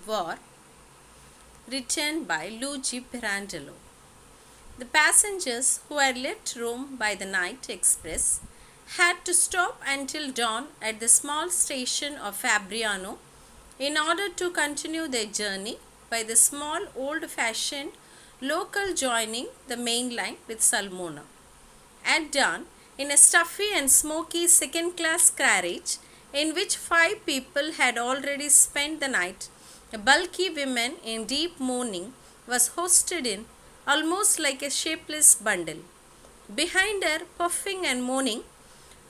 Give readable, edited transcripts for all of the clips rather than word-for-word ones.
War, written by Luigi Pirandello. The passengers who had left Rome by the night express had to stop until dawn at the small station of Fabriano in order to continue their journey by the small old-fashioned local joining the main line with Sulmona. At dawn, in a stuffy and smoky second-class carriage in which 5 people had already spent the night, a bulky woman in deep mourning was hoisted in, almost like a shapeless bundle. Behind her, puffing and moaning,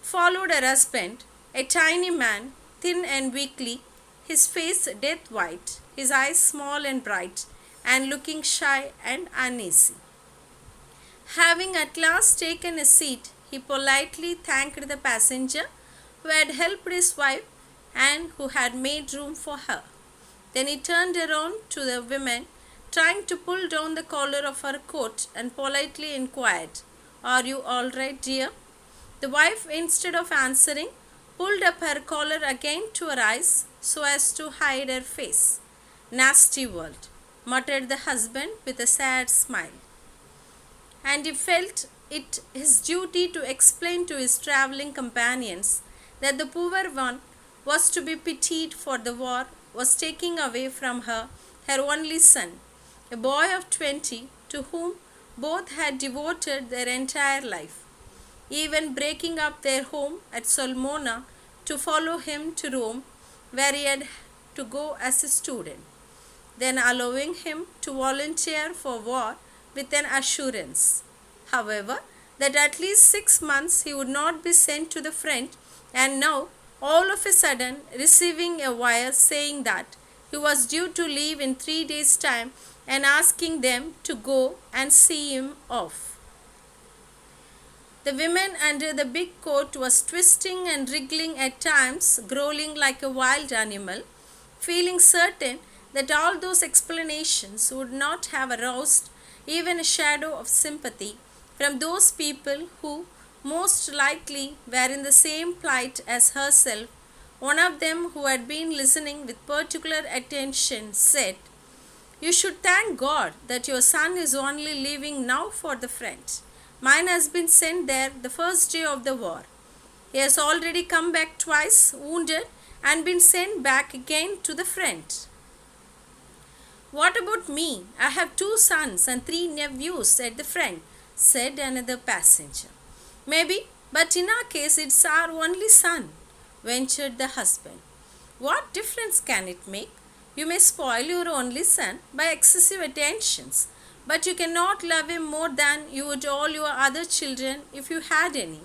followed her husband, a tiny man, thin and weakly, his face death white, his eyes small and bright, and looking shy and uneasy. Having at last taken a seat, he politely thanked the passenger who had helped his wife and who had made room for her. Then he turned around to the woman, trying to pull down the collar of her coat, and politely inquired, "Are you all right, dear?" The wife, instead of answering, pulled up her collar again to her eyes so as to hide her face. "Nasty world," muttered the husband with a sad smile. And he felt it his duty to explain to his travelling companions that the poor one was to be pitied, for the war was taking away from her her only son, a boy of 20, to whom both had devoted their entire life, even breaking up their home at Sulmona to follow him to Rome, where he had to go as a student, then allowing him to volunteer for war with an assurance, however, that at least 6 months he would not be sent to the front, and now, all of a sudden, receiving a wire saying that he was due to leave in 3 days' time and asking them to go and see him off. The woman under the big coat was twisting and wriggling at times, growling like a wild animal, feeling certain that all those explanations would not have aroused even a shadow of sympathy from those people who most likely were in the same plight as herself. One of them, who had been listening with particular attention, said, "You should thank God that your son is only leaving now for the front. Mine has been sent there the first day of the war. He has already come back twice, wounded, and been sent back again to the front." "What about me? I have 2 sons and 3 nephews at the front," said another passenger. "Maybe, but in our case it's our only son," ventured the husband. "What difference can it make? You may spoil your only son by excessive attentions, but you cannot love him more than you would all your other children if you had any.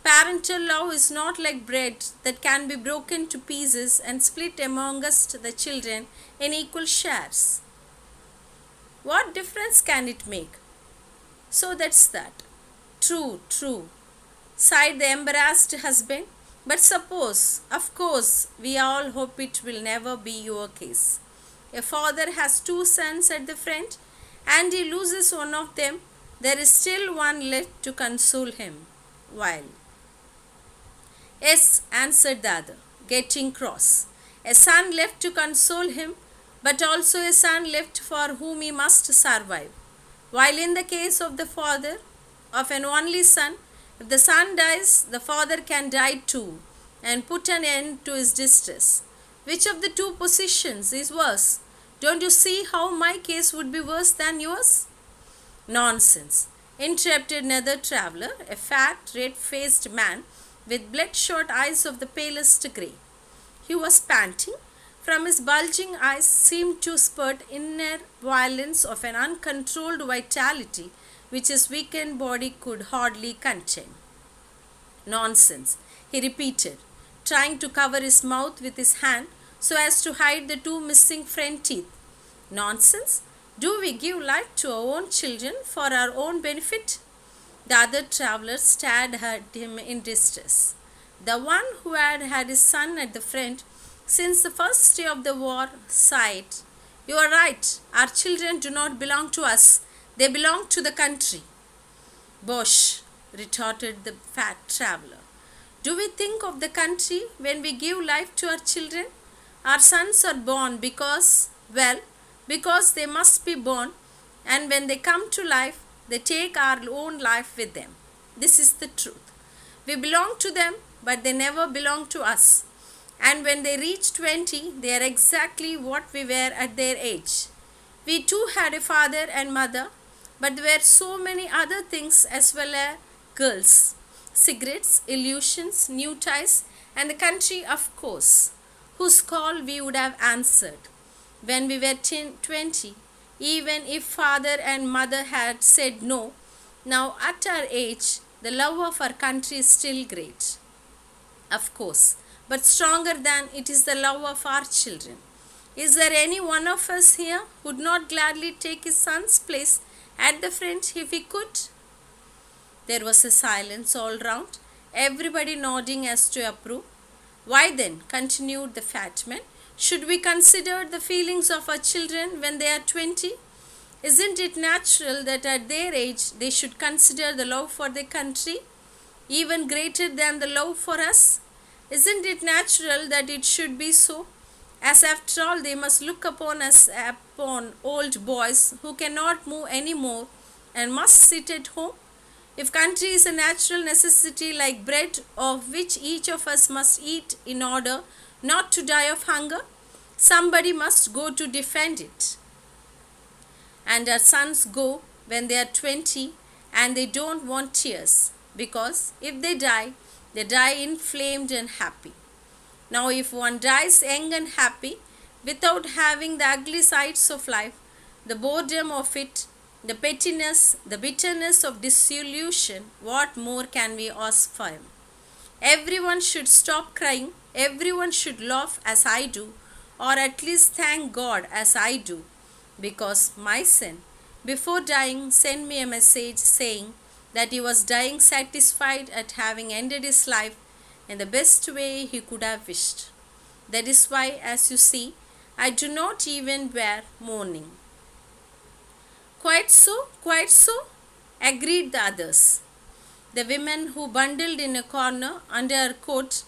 Parental love is not like bread that can be broken to pieces and split amongst the children in equal shares." "What difference can it make?" "So that's that." True, true, sighed the embarrassed husband. "But suppose, of course, we all hope it will never be your case. A father has 2 sons at the front, and he loses one of them. There is still one left to console him, while—" "Yes," answered the other, getting cross. "A son left to console him, but also a son left for whom he must survive. While in the case of the father of an only son, if the son dies, the father can die too, and put an end to his distress. Which of the 2 positions is worse? Don't you see how my case would be worse than yours?" "Nonsense," interrupted another traveller, a fat, red-faced man with bloodshot eyes of the palest grey. He was panting. From his bulging eyes seemed to spurt inner violence of an uncontrolled vitality which his weakened body could hardly contain. "Nonsense," he repeated, trying to cover his mouth with his hand so as to hide the 2 missing front teeth. "Nonsense? Do we give life to our own children for our own benefit?" The other traveller stared at him in distress. The one who had had his son at the front since the first day of the war sighed. "You are right. Our children do not belong to us. They belong to the country." "Bosh," retorted the fat traveller. "Do we think of the country when we give life to our children? Our sons are born because Well, because they must be born, and when they come to life, they take our own life with them. This is the truth. We belong to them, but they never belong to us. And when they reach 20, they are exactly what we were at their age. We too had a father and mother, but there were so many other things as well as girls, cigarettes, illusions, new ties, and the country, of course, whose call we would have answered when we were 20, even if father and mother had said no. Now, at our age, the love of our country is still great, of course, but stronger than it is the love of our children. Is there any one of us here who would not gladly take his son's place at the front if he could? There was a silence all round, everybody nodding as to approve. Why then, continued the fat man, should we consider the feelings of our children when they are 20? Isn't it natural that at their age they should consider the love for their country even greater than the love for us? Isn't it natural that it should be so? As after all, they must look upon us upon old boys who cannot move any more and must sit at home. If country is a natural necessity like bread, of which each of us must eat in order not to die of hunger, somebody must go to defend it. And our sons go when they are 20 and they don't want tears, because if they die inflamed and happy. Now, if one dies young and happy without having the ugly sides of life, the boredom of it, the pettiness, the bitterness of dissolution, what more can we ask for him? Everyone should stop crying, everyone should laugh as I do, or at least thank God as I do, because my son, before dying, sent me a message saying that he was dying satisfied at having ended his life in the best way he could have wished. That is why, as you see, I do not even wear mourning. Quite so, agreed the others. The women who bundled in a corner under her coat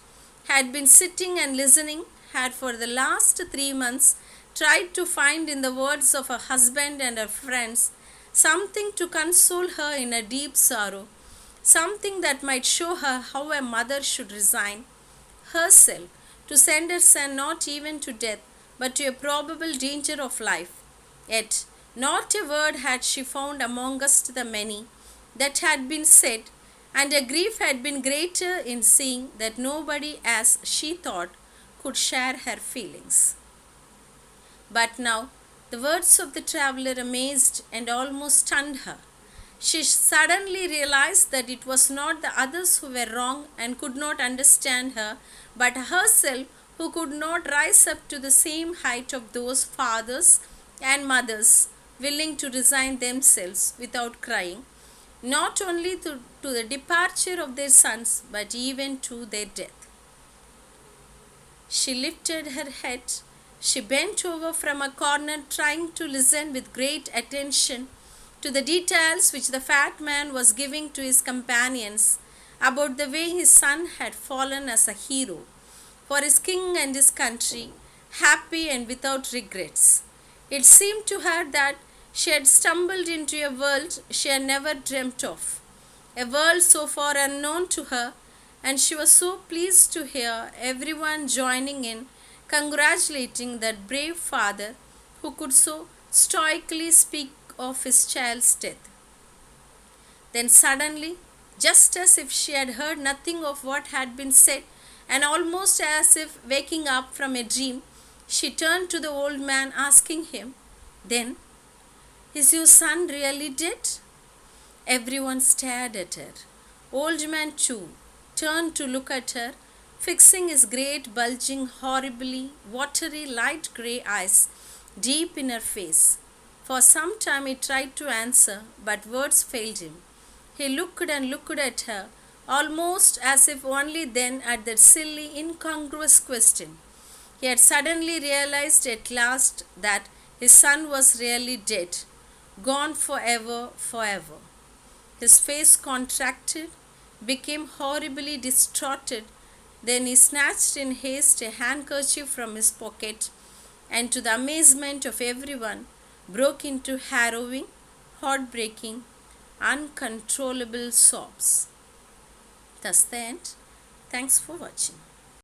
had been sitting and listening, had for the last 3 months tried to find in the words of her husband and her friends something to console her in her deep sorrow, something that might show her how a mother should resign herself to send her son not even to death, but to a probable danger of life. Yet not a word had she found amongst the many that had been said, and her grief had been greater in seeing that nobody, as she thought, could share her feelings. But now the words of the traveller amazed and almost stunned her. She suddenly realized that it was not the others who were wrong and could not understand her, but herself who could not rise up to the same height of those fathers and mothers willing to resign themselves without crying, not only to the departure of their sons, but even to their death. She lifted her head. She bent over from a corner, trying to listen with great attention to the details which the fat man was giving to his companions about the way his son had fallen as a hero for his king and his country, happy and without regrets. It seemed to her that she had stumbled into a world she had never dreamt of, a world so far unknown to her, and she was so pleased to hear everyone joining in congratulating that brave father who could so stoically speak of his child's death. Then suddenly, just as if she had heard nothing of what had been said, and almost as if waking up from a dream, she turned to the old man, asking him, "Then, is your son really dead?" Everyone stared at her. Old man too turned to look at her, fixing his great, bulging, horribly watery, light grey eyes deep in her face. For some time he tried to answer, but words failed him. He looked and looked at her, almost as if only then at that silly, incongruous question. He had suddenly realized at last that his son was really dead, gone forever, forever. His face contracted, became horribly distorted. Then he snatched in haste a handkerchief from his pocket, and to the amazement of everyone, broke into harrowing, heartbreaking, uncontrollable sobs. Thus the end. Thanks for watching.